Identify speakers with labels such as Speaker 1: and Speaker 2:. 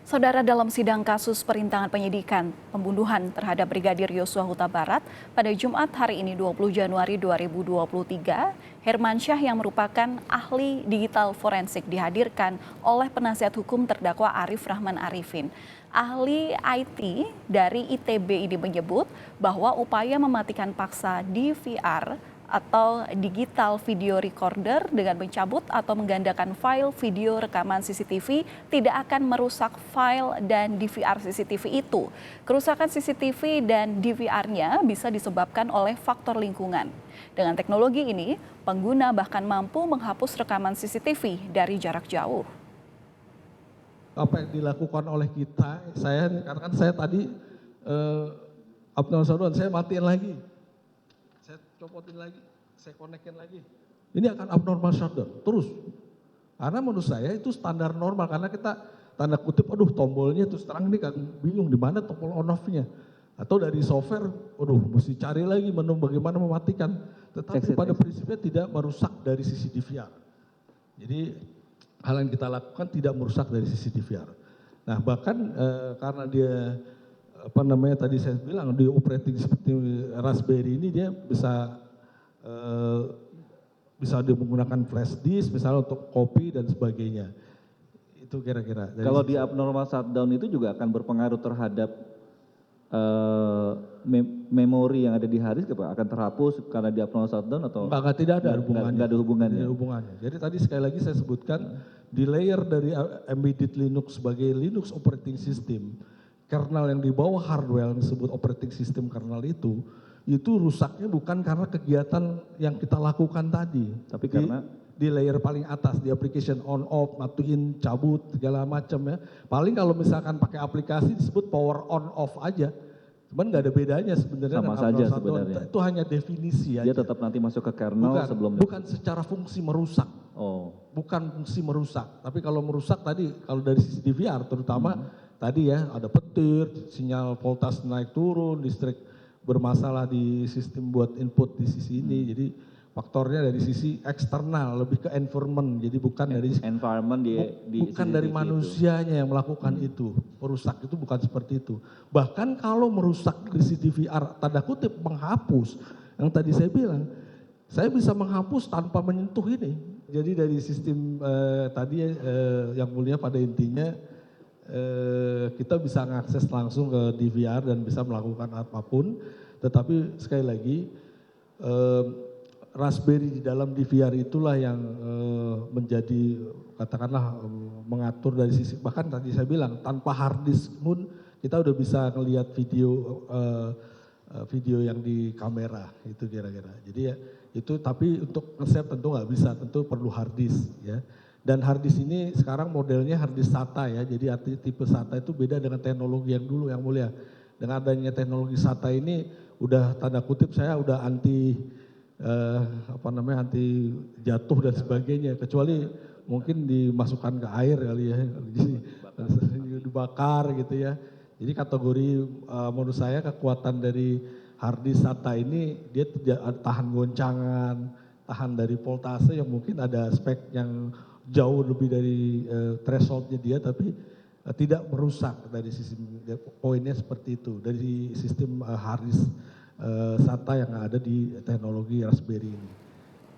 Speaker 1: Saudara, dalam sidang kasus perintangan penyidikan pembunuhan terhadap Brigadir Yosua Huta Barat pada Jumat hari ini 20 Januari 2023, Hermansyah yang merupakan ahli digital forensik dihadirkan oleh penasihat hukum terdakwa Arif Rahman Arifin. Ahli IT dari ITB ini menyebut bahwa upaya mematikan paksa DVR atau digital video recorder dengan mencabut atau menggandakan file video rekaman CCTV tidak akan merusak file dan DVR CCTV itu. Kerusakan CCTV dan DVR-nya bisa disebabkan oleh faktor lingkungan. Dengan teknologi ini, pengguna bahkan mampu menghapus rekaman CCTV dari jarak jauh.
Speaker 2: Apa yang dilakukan oleh kita, karena kan saya tadi saya matiin lagi. Saya copotin lagi, saya konekin lagi. Ini akan abnormal shutdown terus. Karena menurut saya itu standar normal, karena kita tanda kutip, tombolnya terus terang ini kan bingung di mana tombol on off-nya. Atau dari software, mesti cari lagi menu bagaimana mematikan. Tetapi pada prinsipnya tidak merusak dari sisi DVR. Jadi hal yang kita lakukan tidak merusak dari sisi DVR. Nah bahkan karena dia tadi saya bilang di operating seperti Raspberry ini dia bisa dia menggunakan flash disk misalnya untuk copy dan sebagainya. Itu kira-kira.
Speaker 3: Kalau di abnormal shutdown itu juga akan berpengaruh terhadap memori yang ada di hard disk, akan terhapus karena di abnormal shutdown atau?
Speaker 2: Enggak, tidak ada hubungannya.
Speaker 3: Enggak ada hubungannya.
Speaker 2: Tidak ada hubungannya. Jadi tadi sekali lagi saya sebutkan di layer dari embedded Linux sebagai Linux operating system, kernel yang di bawah hardware yang disebut operating system kernel itu rusaknya bukan karena kegiatan yang kita lakukan tadi.
Speaker 3: Tapi karena
Speaker 2: di layer paling atas, di application on off, matuin, cabut, segala macam ya. Paling kalau misalkan pakai aplikasi disebut power on off aja. Cuman nggak ada bedanya sebenarnya.
Speaker 3: Sama saja sebenarnya.
Speaker 2: Itu hanya definisi aja.
Speaker 3: Dia tetap nanti masuk ke kernel sebelum.
Speaker 2: Bukan secara fungsi merusak.
Speaker 3: Oh.
Speaker 2: Bukan fungsi merusak. Tapi kalau merusak tadi, kalau dari sisi DVR terutama tadi ya ada petir, sinyal voltas naik turun, listrik bermasalah di sistem buat input di sisi ini. Jadi faktornya dari sisi eksternal, lebih ke environment. Jadi bukan dari
Speaker 3: environment
Speaker 2: bukan dari manusianya yang melakukan itu. Merusak itu bukan seperti itu. Bahkan kalau merusak dari sisi DVR, tanda kutip menghapus, yang tadi saya bilang, saya bisa menghapus tanpa menyentuh ini. Jadi dari sistem tadi yang mulia pada intinya kita bisa mengakses langsung ke DVR dan bisa melakukan apapun. Tetapi sekali lagi Raspberry di dalam DVR itulah yang menjadi katakanlah mengatur dari sisi, bahkan tadi saya bilang tanpa hard disk pun kita udah bisa ngelihat video yang di kamera itu kira-kira. Jadi ya itu, tapi untuk nge-save tentu nggak bisa, tentu perlu hard disk ya. Dan hard disk ini sekarang modelnya hard disk SATA ya, jadi tipe SATA itu beda dengan teknologi yang dulu yang mulia. Dengan adanya teknologi SATA ini udah tanda kutip saya udah anti anti jatuh dan sebagainya, kecuali mungkin dimasukkan ke air kali ya, dibakar gitu ya. Jadi kategori menurut saya kekuatan dari hard disk SATA ini dia tahan goncangan, tahan dari voltase yang mungkin ada spek yang jauh lebih dari thresholdnya dia, tapi tidak merusak dari sistem, poinnya seperti itu dari sistem hard disk SATA yang ada di teknologi Raspberry ini.